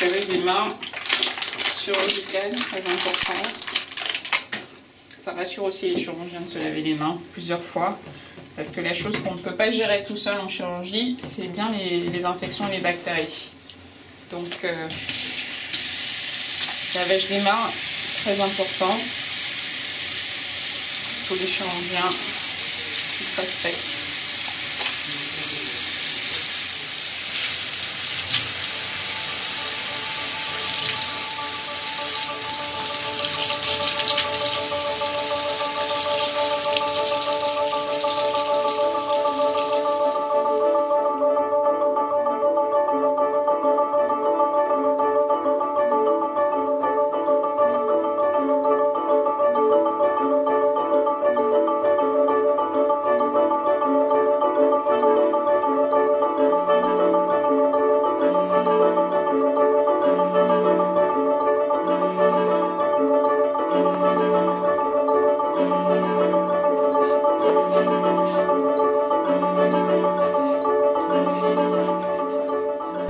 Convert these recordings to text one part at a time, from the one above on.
lavage des mains chirurgicales, très important. Ça rassure aussi les chirurgiens de se laver les mains plusieurs fois. Parce que la chose qu'on ne peut pas gérer tout seul en chirurgie, c'est bien les infections et les bactéries. Donc, lavage des mains, très important. Tous les chirurgiens qui se respectent.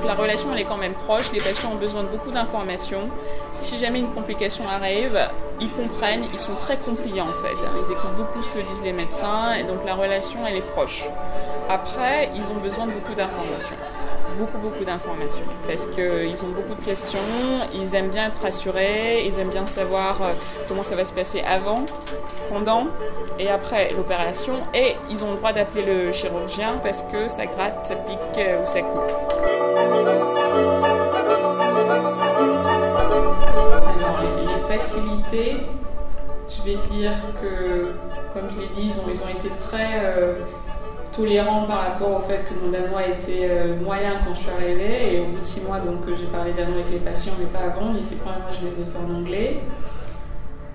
La relation elle est quand même proche, les patients ont besoin de beaucoup d'informations. Si jamais une complication arrive, ils comprennent, ils sont très compliants en fait. Ils écoutent beaucoup ce que disent les médecins et donc la relation elle est proche. Après, ils ont besoin de beaucoup d'informations. Beaucoup d'informations. Parce qu'ils ont beaucoup de questions, ils aiment bien être rassurés, ils aiment bien savoir comment ça va se passer avant, pendant et après l'opération. Et ils ont le droit d'appeler le chirurgien parce que ça gratte, ça pique ou ça coupe. Alors les facilités, je vais dire que, comme je l'ai dit, ils ont été très tolérants par rapport au fait que mon danois était moyen quand je suis arrivée. Et au bout de 6 mois, donc j'ai parlé danois avec les patients, mais pas avant. Les 6 premiers mois, je les ai fait en anglais.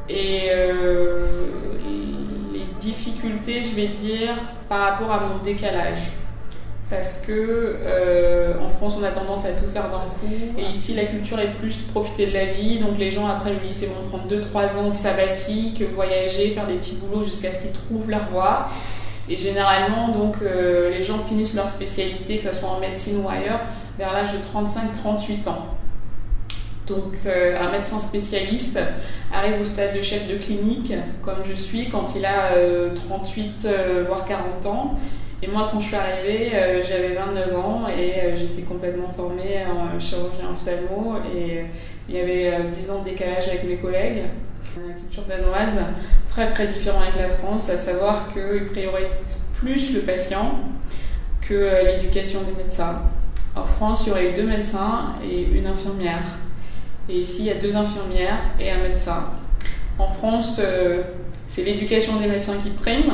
Et les difficultés, je vais dire, par rapport à mon décalage. Parce que en France, on a tendance à tout faire d'un coup. Et ici, la culture est plus profiter de la vie. Donc les gens, après le lycée, vont prendre 2-3 ans sabbatique, voyager, faire des petits boulots jusqu'à ce qu'ils trouvent leur voie. Et généralement, donc, les gens finissent leur spécialité, que ce soit en médecine ou ailleurs, vers l'âge de 35-38 ans. Donc un médecin spécialiste arrive au stade de chef de clinique, comme je suis, quand il a 38 voire 40 ans. Et moi, quand je suis arrivée, j'avais 29 ans et j'étais complètement formée en chirurgien ophtalmo. Et il y avait 10 ans de décalage avec mes collègues. La culture danoise, très différente avec la France, à savoir qu'ils priorisent plus le patient que l'éducation des médecins. En France, il y aurait eu 2 médecins et une infirmière. Et ici, il y a 2 infirmières et un médecin. En France, c'est l'éducation des médecins qui prime.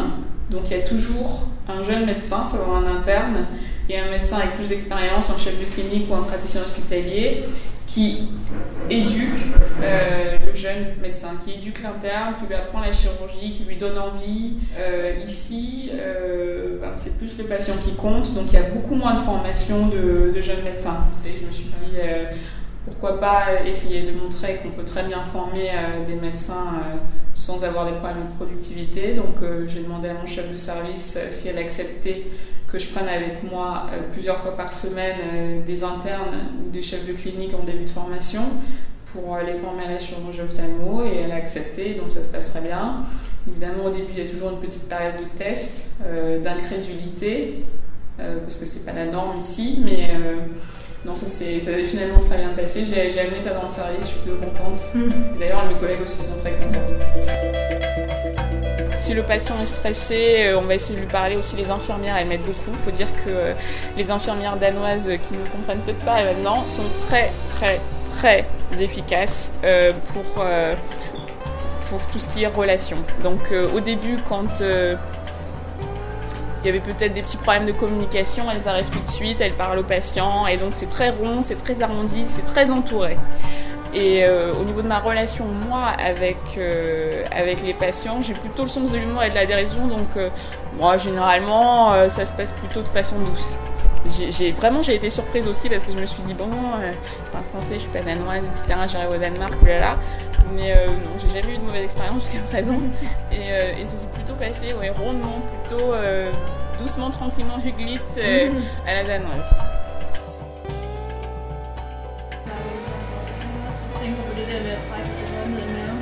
Donc il y a toujours un jeune médecin, ça va avoir un interne, et un médecin avec plus d'expérience, un chef de clinique ou un praticien hospitalier, qui éduque le jeune médecin, qui éduque l'interne, qui lui apprend la chirurgie, qui lui donne envie. Ici, c'est plus le patient qui compte, donc il y a beaucoup moins de formation de jeunes médecins. Je me suis dit, pourquoi pas essayer de montrer qu'on peut très bien former des médecins sans avoir des problèmes de productivité. Donc j'ai demandé à mon chef de service si elle acceptait que je prenne avec moi plusieurs fois par semaine des internes ou des chefs de clinique en début de formation pour les former à la chirurgie ophtalmo, et elle a accepté, donc ça se passe très bien. Évidemment, au début, il y a toujours une petite période de test, d'incrédulité, parce que c'est pas la norme ici, mais non, ça s'est finalement très bien passé. J'ai amené ça dans le service, je suis plutôt contente. D'ailleurs, mes collègues aussi sont très contents. Si le patient est stressé, on va essayer de lui parler aussi. Les infirmières, elles m'aident beaucoup. Il faut dire que les infirmières danoises, qui ne comprennent peut-être pas maintenant, sont très efficaces pour tout ce qui est relation. Donc au début, quand il y avait peut-être des petits problèmes de communication, elles arrivent tout de suite, elles parlent au patient, et donc c'est très rond, c'est très arrondi, c'est très entouré. Et au niveau de ma relation, moi, avec les patients, j'ai plutôt le sens de l'humour et de la dérision, donc moi, généralement, ça se passe plutôt de façon douce. J'ai été surprise aussi parce que je me suis dit, bon, je parle français, je suis pas danoise, etc., j'arrive au Danemark, oulala. Mais non, j'ai jamais eu de mauvaise expérience jusqu'à présent. Et ça s'est plutôt passé rondement, plutôt doucement, tranquillement, hyggligt à la danoise. det ved at trække det håndede i maven.